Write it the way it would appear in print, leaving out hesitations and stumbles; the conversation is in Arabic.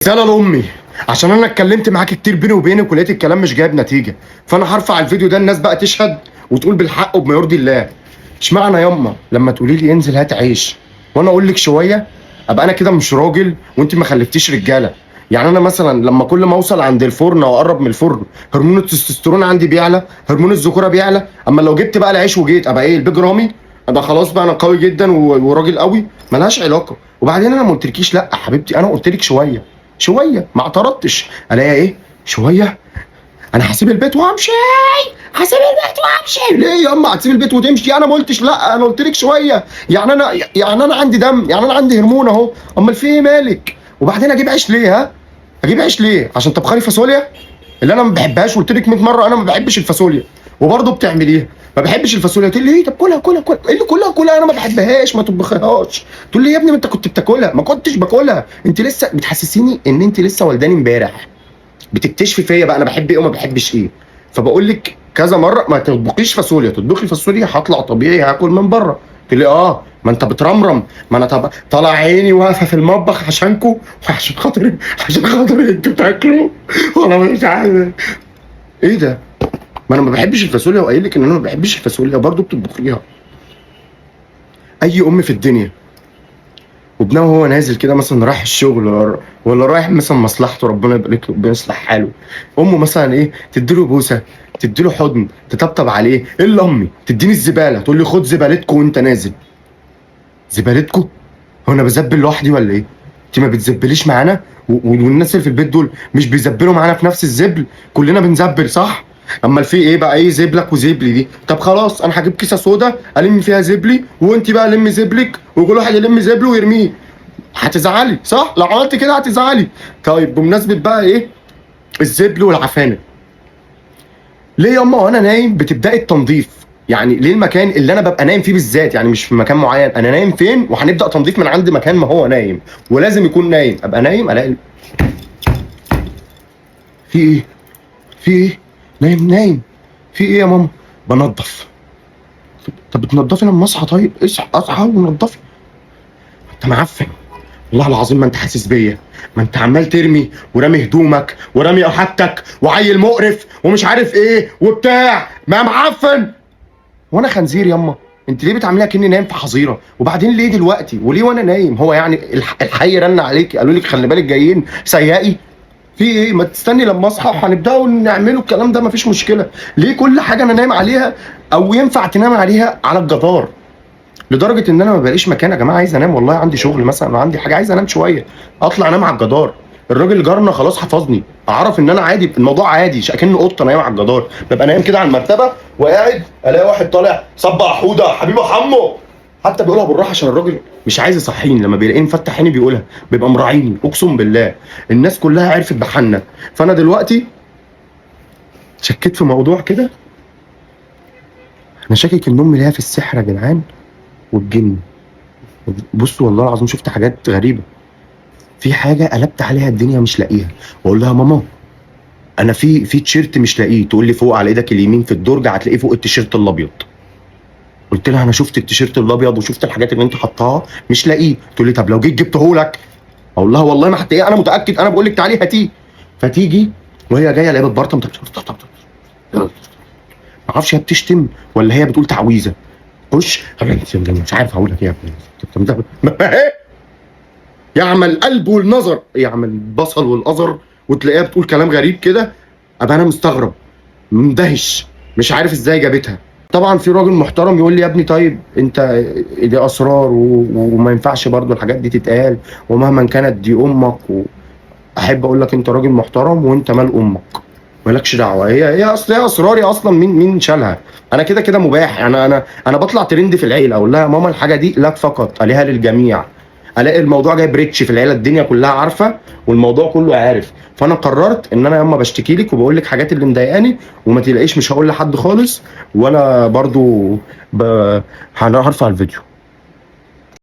رسالة لأمي عشان أنا اتكلمت معاك كتير بيني وبينك ولقيت الكلام مش جايب نتيجة، فأنا هرفع الفيديو ده الناس بقى تشهد وتقول بالحق وبما يرضي الله. اشمعنى ياما لما تقولي لي انزل هات عيش وأنا أقول لك شوية أبقى أنا كده مش راجل وأنت ما خلفتيش رجالة؟ يعني أنا مثلا لما كل ما أوصل عند الفرن أو أقرب من الفرن هرمون التستوستيرون عندي بيعلى، هرمون الذكورة بيعلى، أما لو جبت بقى العيش وجيت أبقى إيه البيج رامي؟ ابقى خلاص بقى انا قوي جدا وراجل قوي؟ ملهاش علاقه. وبعدين انا ما قلتلكيش لا حبيبتي، انا قلت لك شويه شويه، ما اعترضتش. الاقي ايه شويه انا هسيب البيت وامشي، هسيب البيت وامشي. ليه يا اما هتسيب البيت وتمشي؟ انا ما قلتش لا، انا قلت لك شويه. يعني انا عندي دم، يعني انا عندي هرمون اهو، امال في ايه مالك؟ وبعدين اجيب عيش ليه؟ ها اجيب عيش ليه؟ عشان تبخري فاصوليا اللي انا ما بحبهاش؟ قلت لك 100 مره انا ما بحبش الفاصوليا وبرضه بتعمليها. ما بحبش الفاصوليا. تقول لي ايه؟ طب كلها كلها كلها. ايه اللي كلها كلها؟ انا ما بحبهاش، ما تطبخيهاش. تقول لي يا ابني ما انت كنت بتاكلها. ما كنتش باكلها، انت لسه بتحسسيني ان انت لسه والداني امبارح، بتكتشفي فيا بقى انا بحب ايه وما بحبش ايه. فبقول لك كذا مره ما تطبخيش فاصوليا، تطبخي فاصوليا هطلع طبيعي هاكل من بره. تقول لي ما انت بترمرم، ما انا طالع عيني واقفه في المطبخ عشانكو عشان خاطر انتوا بتاكلوا وانا مش عارف ايه ده. ما انا ما بحبش الفاصوليا وقايل لك ان انا ما بحبش الفاصوليا وبرضه بتطبخيها. اي ام في الدنيا وابنها وهو نازل كده مثلا رايح الشغل ولا رايح مثلا مصلحته ربنا يبارك له ويصلح حاله، امه مثلا ايه تديله بوسه، تديله حضن، تطبطب عليه. الا امي تديني الزباله تقول لي خد زبالتكو وانت نازل. زبالتكو؟ هو انا بزبل لوحدي ولا ايه؟ انت ما بتزبليش معانا؟ والناس اللي في البيت دول مش بيزبلوا معانا في نفس الزبل؟ كلنا بنزبل صح؟ اما في ايه بقى ايه زبلك وزبلي دي؟ طب خلاص انا هجيب كيسه سودا الم فيها زبلي وانت بقى لمي زبلك وكل واحد يلم زبله ويرميه. هتزعلي صح؟ لو عملت كده هتزعلي. طيب بمناسبه بقى ايه الزبل والعفانه، ليه ياما وانا نايم بتبداي التنظيف؟ يعني ليه المكان اللي انا ببقى نايم فيه بالذات، يعني مش في مكان معين، انا نايم فين وهنبدا تنظيف من عند مكان ما هو نايم ولازم يكون نايم. ابقى نايم الاقي في ايه؟ في ايه؟ نايم في ايه يا ماما؟ بنظف. طب بتنضفي لما اصحى؟ طيب اصحى ونضفي. انت معفن والله العظيم، ما انت حاسس بيا، ما انت عمال ترمي ورامي هدومك ورامي حاجتك وعيل مقرف ومش عارف ايه وبتاع، ما معفن. وانا خنزير ياما؟ انت ليه بتعامليها كاني نايم في حظيره؟ وبعدين ليه دلوقتي وليه وانا نايم؟ هو يعني الحي رن عليك قالوا لك خلي بالك جايين سيائي؟ في ايه؟ ما تستني لما اصحى وهنبداوا نعملوا الكلام ده، مفيش مشكله. ليه كل حاجه انا نايم عليها او ينفع تنام عليها على الجدار؟ لدرجه ان انا ما بلاقيش مكان يا جماعه، عايز انام والله، عندي شغل مثلا وعندي حاجه عايز انام شويه، اطلع انام على الجدار. الراجل جارنا خلاص حفظني، اعرف ان انا عادي، الموضوع عادي كأنه قطه نايم على الجدار. ببقى نايم كده على المرتبه وقاعد الاقي واحد طالع صبح حوده حبيبي حمو، حتى بيقولها بالراحه عشان الراجل مش عايز يصحيني، لما بيلاقيني مفتح عيني بيقولها، بيبقى مراعيني. اقسم بالله الناس كلها عرفت بحالنا. فانا دلوقتي شكيت في موضوع كده، انا شاكك ان امي ليها في السحر يا جدعان والجن. بصوا والله العظيم شفت حاجات غريبه، في حاجه قلبت عليها الدنيا مش لاقيها، واقول لها ماما انا في تيشيرت مش لاقيه، تقول لي فوق على ايدك اليمين في الدرج هتلاقيه فوق التيشيرت الابيض. قلت لها انا شفت التيشيرت الابيض وشفت الحاجات اللي انت حطاها مش لاقيه. تقول لي طب لو جيت جبته لك؟ اقول لها والله ما هتلاقيه، انا متاكد، انا بقول لك تعالي هاتيه. فتيجي وهي جايه الاقيها بتبرطم، ما اعرفش هي بتشتم ولا هي بتقول تعويذه. خش مش عارف هقول لك ايه يا ابني. يعمل القلب والنظر، يعمل البصل والقذر، وتلاقيها بتقول كلام غريب كده، ابقى انا مستغرب مندهش مش عارف ازاي جابتها. طبعا في راجل محترم يقول لي يا ابني طيب انت دي اسرار وما ينفعش برضو الحاجات دي تتقال ومهما كانت دي امك احب اقول لك انت راجل محترم وانت مال امك مالكش دعوه، هي اصل هي اسراري اصلا، مين شالها؟ انا كده كده مباح، يعني انا بطلع ترند في العيله، اقول لها ماما الحاجه دي لك فقط عليها للجميع، الاقي الموضوع جايب ريتش في العيله، الدنيا كلها عارفه والموضوع كله عارف. فانا قررت ان انا ياما بشتكي لك وبقول لك حاجات اللي مضايقاني وما تلاقيش، مش هقول لحد خالص. وانا برضو هرفع الفيديو.